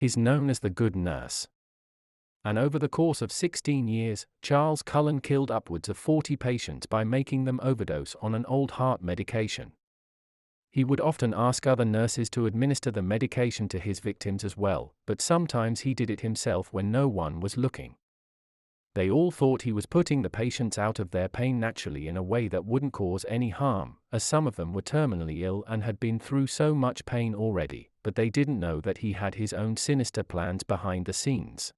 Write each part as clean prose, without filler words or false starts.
is known as the Good Nurse. And over the course of 16 years, Charles Cullen killed upwards of 40 patients by making them overdose on an old heart medication. He would often ask other nurses to administer the medication to his victims as well, but sometimes he did it himself when no one was looking. They all thought he was putting the patients out of their pain naturally in a way that wouldn't cause any harm, as some of them were terminally ill and had been through so much pain already, but they didn't know that he had his own sinister plans behind the scenes.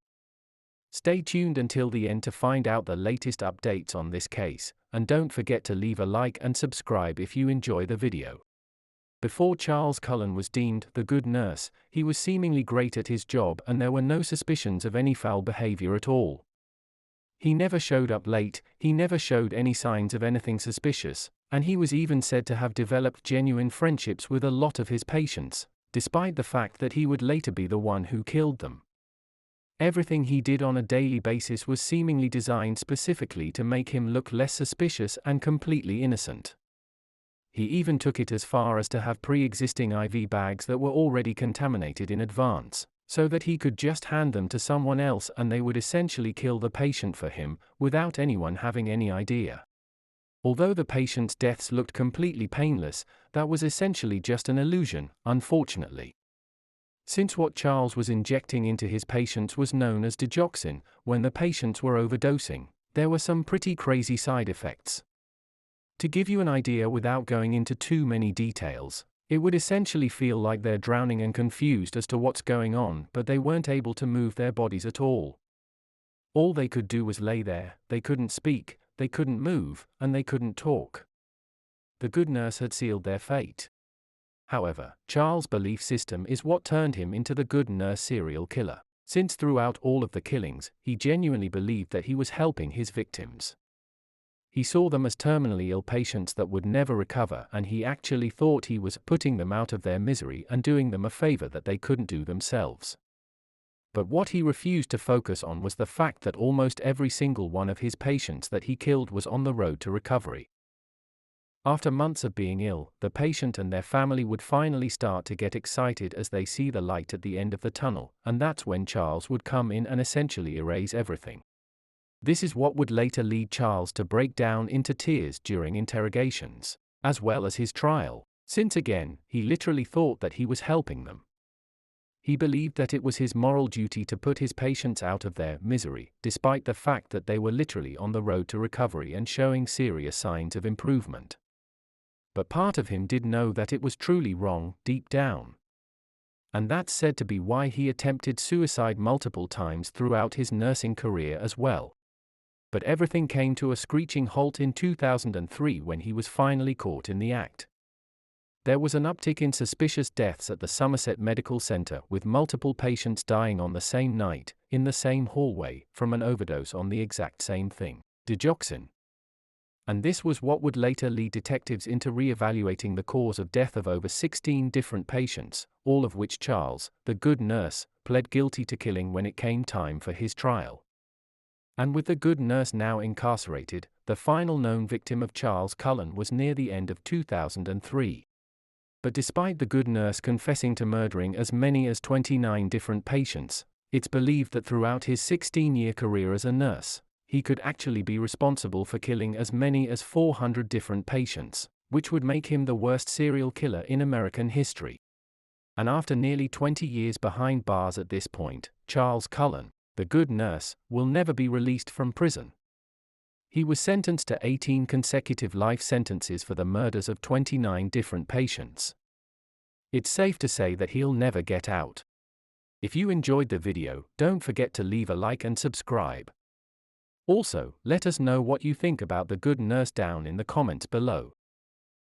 Stay tuned until the end to find out the latest updates on this case, and don't forget to leave a like and subscribe if you enjoy the video. Before Charles Cullen was deemed the Good Nurse, he was seemingly great at his job and there were no suspicions of any foul behavior at all. He never showed up late, he never showed any signs of anything suspicious, and he was even said to have developed genuine friendships with a lot of his patients, despite the fact that he would later be the one who killed them. Everything he did on a daily basis was seemingly designed specifically to make him look less suspicious and completely innocent. He even took it as far as to have pre-existing IV bags that were already contaminated in advance, so that he could just hand them to someone else and they would essentially kill the patient for him, without anyone having any idea. Although the patient's deaths looked completely painless, that was essentially just an illusion, unfortunately. Since what Charles was injecting into his patients was known as digoxin, when the patients were overdosing, there were some pretty crazy side effects. To give you an idea without going into too many details, it would essentially feel like they're drowning and confused as to what's going on, but they weren't able to move their bodies at all. All they could do was lay there, they couldn't speak, they couldn't move, and they couldn't talk. The Good Nurse had sealed their fate. However, Charles' belief system is what turned him into the Good Nurse serial killer, since throughout all of the killings, he genuinely believed that he was helping his victims. He saw them as terminally ill patients that would never recover, and he actually thought he was putting them out of their misery and doing them a favor that they couldn't do themselves. But what he refused to focus on was the fact that almost every single one of his patients that he killed was on the road to recovery. After months of being ill, the patient and their family would finally start to get excited as they see the light at the end of the tunnel, and that's when Charles would come in and essentially erase everything. This is what would later lead Charles to break down into tears during interrogations, as well as his trial, since again, he literally thought that he was helping them. He believed that it was his moral duty to put his patients out of their misery, despite the fact that they were literally on the road to recovery and showing serious signs of improvement. But part of him did know that it was truly wrong, deep down. And that's said to be why he attempted suicide multiple times throughout his nursing career as well. But everything came to a screeching halt in 2003 when he was finally caught in the act. There was an uptick in suspicious deaths at the Somerset Medical Center, with multiple patients dying on the same night, in the same hallway, from an overdose on the exact same thing, digoxin. And this was what would later lead detectives into re-evaluating the cause of death of over 16 different patients, all of which Charles, the Good Nurse, pled guilty to killing when it came time for his trial. And with the Good Nurse now incarcerated, the final known victim of Charles Cullen was near the end of 2003. But despite the Good Nurse confessing to murdering as many as 29 different patients, it's believed that throughout his 16-year career as a nurse, he could actually be responsible for killing as many as 400 different patients, which would make him the worst serial killer in American history. And after nearly 20 years behind bars at this point, Charles Cullen, the Good Nurse, will never be released from prison. He was sentenced to 18 consecutive life sentences for the murders of 29 different patients. It's safe to say that he'll never get out. If you enjoyed the video, don't forget to leave a like and subscribe. Also, let us know what you think about the Good Nurse down in the comments below.